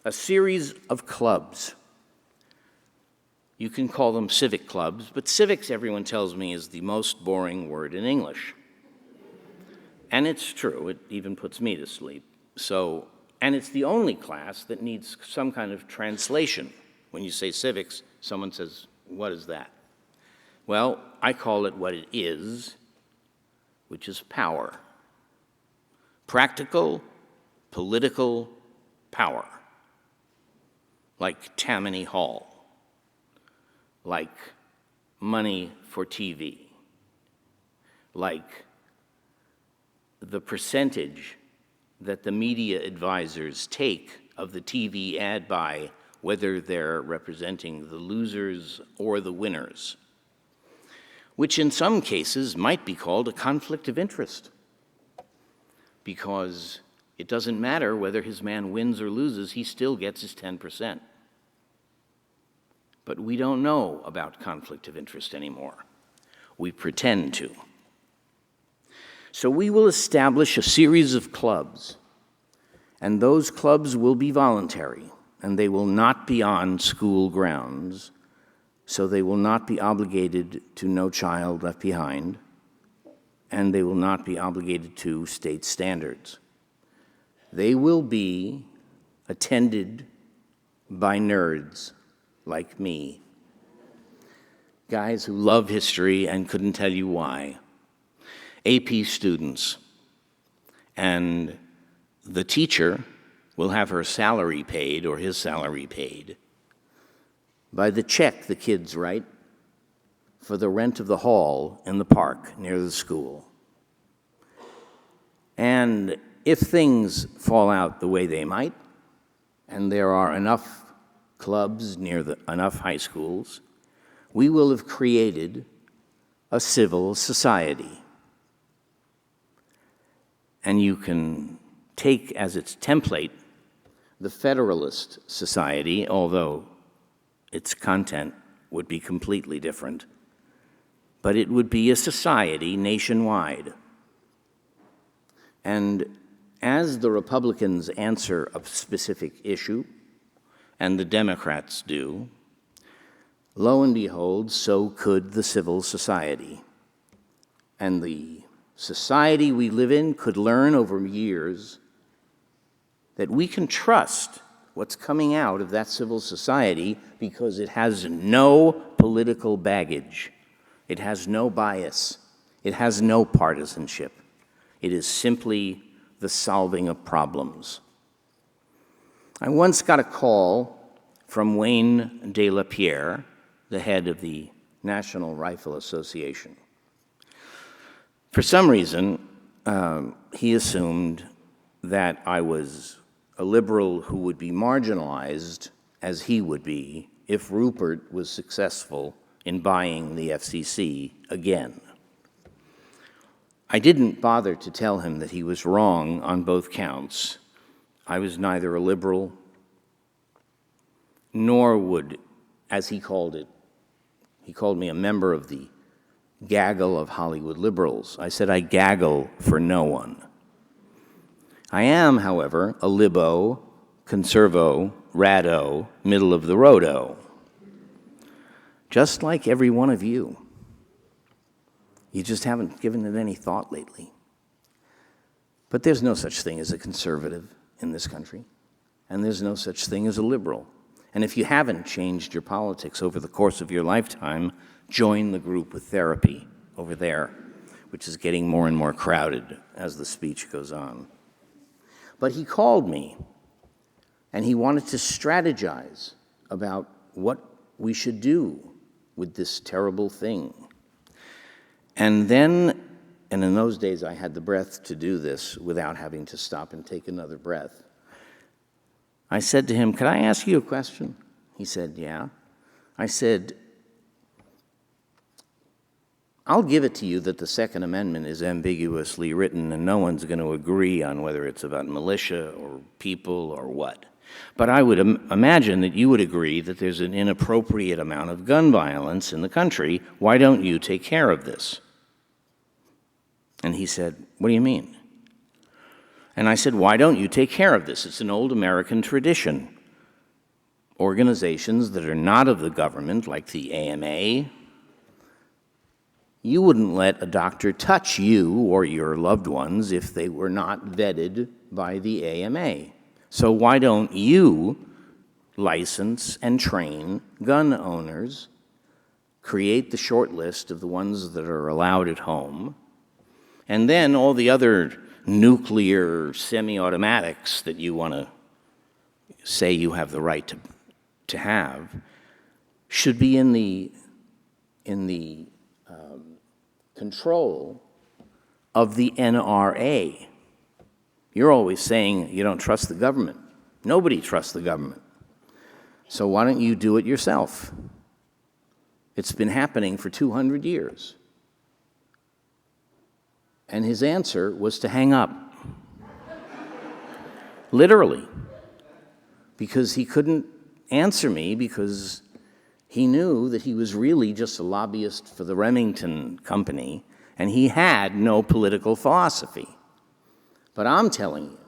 a series of clubs. You can call them civic clubs, but civics, everyone tells me, is the most boring word in English. And it's true, it even puts me to sleep. And it's the only class that needs some kind of translation. When you say civics, someone says, what is that? Well, I call it what it is, which is power. Practical, political power. Like Tammany Hall. Like money for TV. Like the percentage that the media advisors take of the TV ad buy, whether they're representing the losers or the winners, which in some cases might be called a conflict of interest, because it doesn't matter whether his man wins or loses, he still gets his 10%. But we don't know about conflict of interest anymore. We pretend to. So we will establish a series of clubs, and those clubs will be voluntary, and they will not be on school grounds, so they will not be obligated to No Child Left Behind, and they will not be obligated to state standards. They will be attended by nerds like me, guys who love history and couldn't tell you why, AP students, and the teacher will have her salary paid or his salary paid by the check the kids write for the rent of the hall in the park near the school. And if things fall out the way they might, and there are enough clubs near enough high schools, we will have created a civil society. And you can take as its template the Federalist Society, although its content would be completely different. But it would be a society nationwide. And as the Republicans answer a specific issue, and the Democrats do, lo and behold, so could the civil society. And the society we live in could learn over years that we can trust what's coming out of that civil society because it has no political baggage. It has no bias. It has no partisanship. It is simply the solving of problems. I once got a call from Wayne de la Pierre, the head of the National Rifle Association. For some reason, he assumed that I was a liberal who would be marginalized as he would be if Rupert was successful in buying the FCC again. I didn't bother to tell him that he was wrong on both counts. I was neither a liberal nor would, as he called it, he called me a member of the gaggle of Hollywood liberals. I said I gaggle for no one. I am, however, a libo, conservo, rado, middle of the roado, just like every one of you. You just haven't given it any thought lately. But there's no such thing as a conservative in this country, and there's no such thing as a liberal. And if you haven't changed your politics over the course of your lifetime, join the group with therapy over there, which is getting more and more crowded as the speech goes on. But he called me, and he wanted to strategize about what we should do with this terrible thing. And then, and in those days I had the breath to do this without having to stop and take another breath, I said to him, "Could I ask you a question?" He said, "Yeah." I said, "I'll give it to you that the Second Amendment is ambiguously written and no one's going to agree on whether it's about militia or people or what. But I would imagine that you would agree that there's an inappropriate amount of gun violence in the country. Why don't you take care of this?" And he said, "What do you mean?" And I said, "Why don't you take care of this? It's an old American tradition. Organizations that are not of the government, like the AMA, you wouldn't let a doctor touch you or your loved ones if they were not vetted by the AMA. So why don't you license and train gun owners, create the short list of the ones that are allowed at home, and then all the other nuclear semi-automatics that you want to say you have the right to have should be in the control of the NRA. You're always saying you don't trust the government. Nobody trusts the government. So why don't you do it yourself? It's been happening for 200 years. And his answer was to hang up. Literally. Because he couldn't answer me because he knew that he was really just a lobbyist for the Remington Company, and he had no political philosophy. But I'm telling you,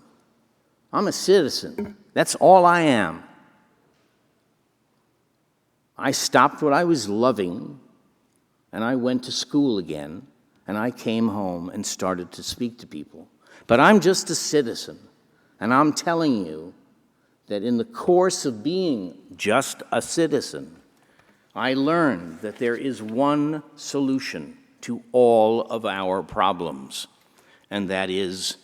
I'm a citizen. That's all I am. I stopped what I was loving, and I went to school again, and I came home and started to speak to people. But I'm just a citizen, and I'm telling you that in the course of being just a citizen, I learned that there is one solution to all of our problems, and that is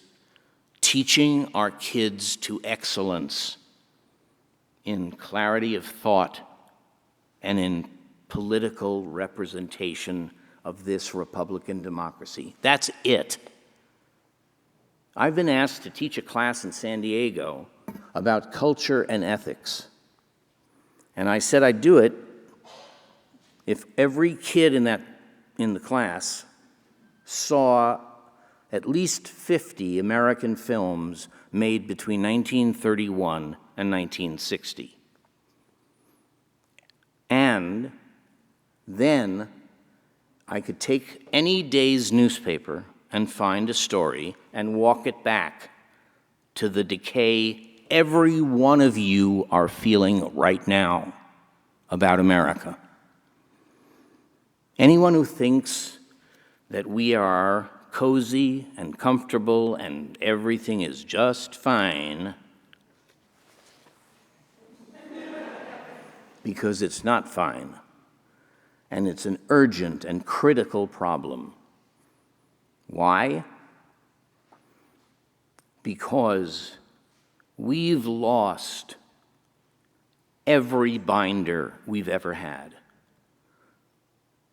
teaching our kids to excellence in clarity of thought and in political representation of this Republican democracy. That's it. I've been asked to teach a class in San Diego about culture and ethics. And I said I'd do it if every kid in the class saw at least 50 American films made between 1931 and 1960. And then I could take any day's newspaper and find a story and walk it back to the decay every one of you are feeling right now about America. Anyone who thinks that we are cozy and comfortable and everything is just fine, because it's not fine, and it's an urgent and critical problem. Why? Because we've lost every binder we've ever had.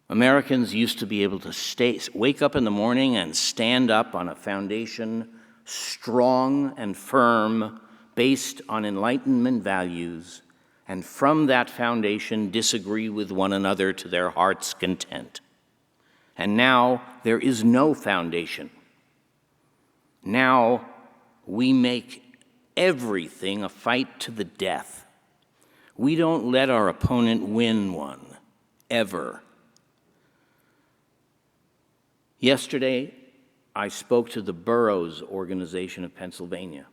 Americans used to be able to wake up in the morning and stand up on a foundation strong and firm, based on Enlightenment values, and from that foundation disagree with one another to their heart's content. And now there is no foundation. Now we make everything a fight to the death. We don't let our opponent win one, ever. Yesterday, I spoke to the Boroughs Organization of Pennsylvania,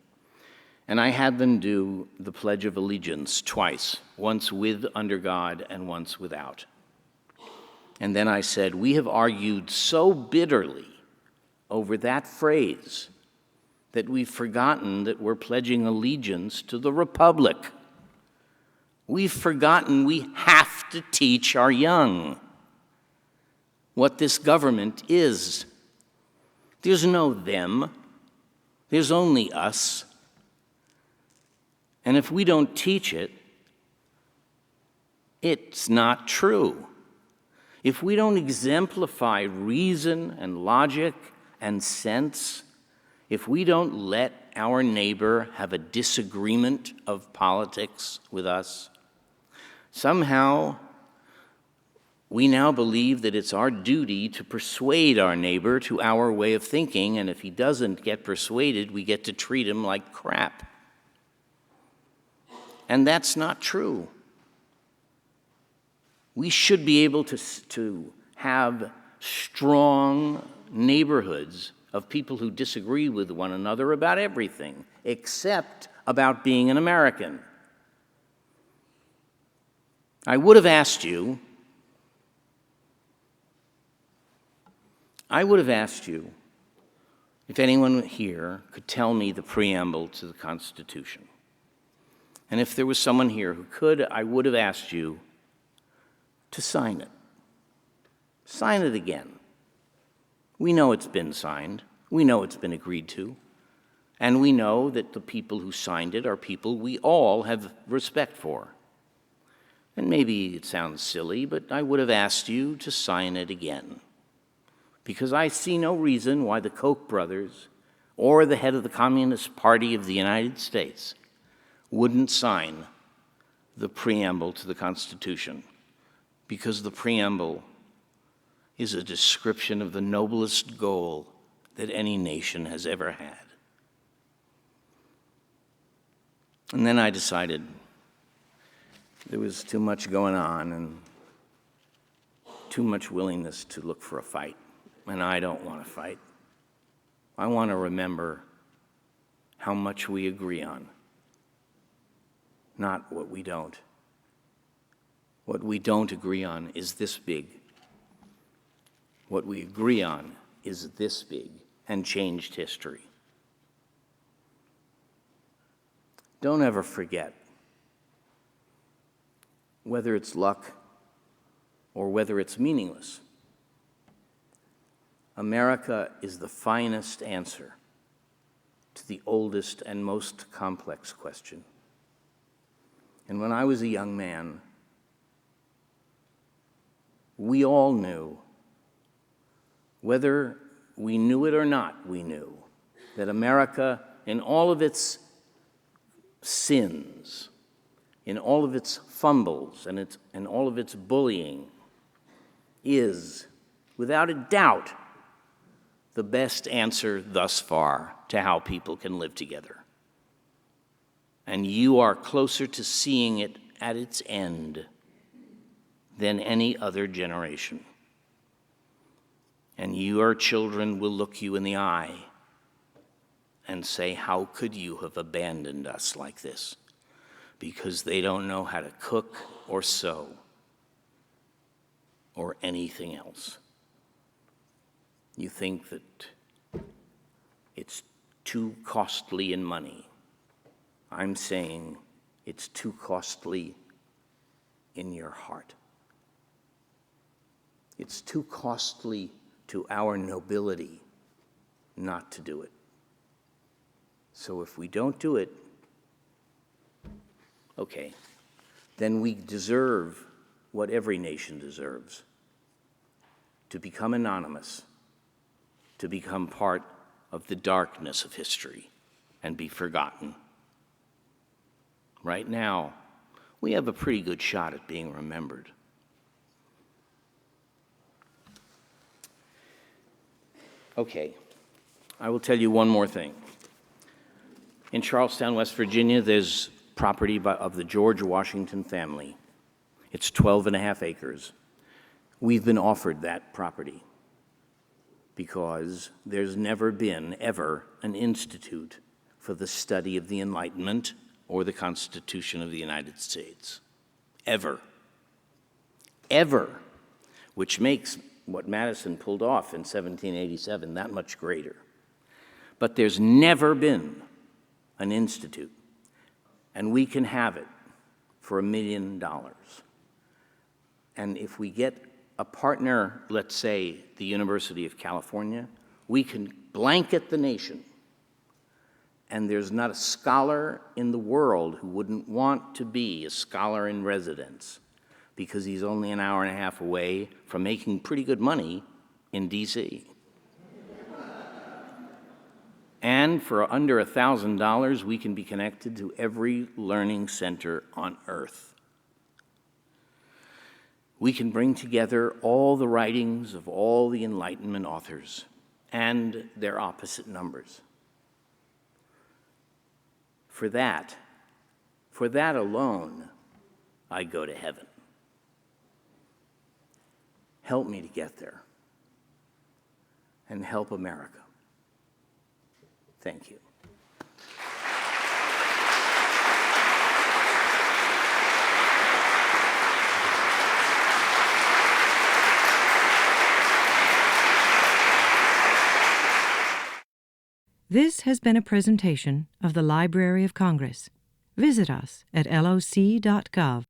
and I had them do the Pledge of Allegiance twice, once with under God and once without. And then I said, we have argued so bitterly over that phrase that we've forgotten that we're pledging allegiance to the Republic. We've forgotten we have to teach our young what this government is. There's no them. There's only us. And if we don't teach it, it's not true. If we don't exemplify reason and logic and sense, if we don't let our neighbor have a disagreement of politics with us, somehow we now believe that it's our duty to persuade our neighbor to our way of thinking, and if he doesn't get persuaded, we get to treat him like crap. And that's not true. We should be able to have strong neighborhoods of people who disagree with one another about everything, except about being an American. I would have asked you if anyone here could tell me the preamble to the Constitution. And if there was someone here who could, I would have asked you to sign it. Sign it again. We know it's been signed. We know it's been agreed to. And we know that the people who signed it are people we all have respect for. And maybe it sounds silly, but I would have asked you to sign it again. Because I see no reason why the Koch brothers or the head of the Communist Party of the United States wouldn't sign the preamble to the Constitution, because the preamble is a description of the noblest goal that any nation has ever had. And then I decided there was too much going on and too much willingness to look for a fight, and I don't want to fight. I want to remember how much we agree on, not what we don't. What we don't agree on is this big. What we agree on is this big and changed history. Don't ever forget, whether it's luck or whether it's meaningless, America is the finest answer to the oldest and most complex question. And when I was a young man, we all knew, whether we knew it or not, we knew that America, in all of its sins, in all of its fumbles, and in all of its bullying, is, without a doubt, the best answer thus far to how people can live together. And you are closer to seeing it at its end than any other generation. And your children will look you in the eye and say, how could you have abandoned us like this? Because they don't know how to cook or sew or anything else. You think that it's too costly in money. I'm saying it's too costly in your heart. It's too costly to our nobility not to do it. So if we don't do it, okay, then we deserve what every nation deserves: to become anonymous, to become part of the darkness of history and be forgotten. Right now, we have a pretty good shot at being remembered. Okay, I will tell you one more thing. In Charlestown, West Virginia, there's property of the George Washington family. It's 12.5 acres. We've been offered that property because there's never been, ever, an institute for the study of the Enlightenment or the Constitution of the United States. Ever. Ever. Which makes what Madison pulled off in 1787 that much greater. But there's never been an institute, and we can have it for $1 million. And if we get a partner, let's say the University of California, we can blanket the nation. And there's not a scholar in the world who wouldn't want to be a scholar in residence, because he's only an hour and a half away from making pretty good money in DC. And for under $1,000, we can be connected to every learning center on earth. We can bring together all the writings of all the Enlightenment authors and their opposite numbers. For that alone, I go to heaven. Help me to get there, and help America. Thank you. This has been a presentation of the Library of Congress. Visit us at loc.gov.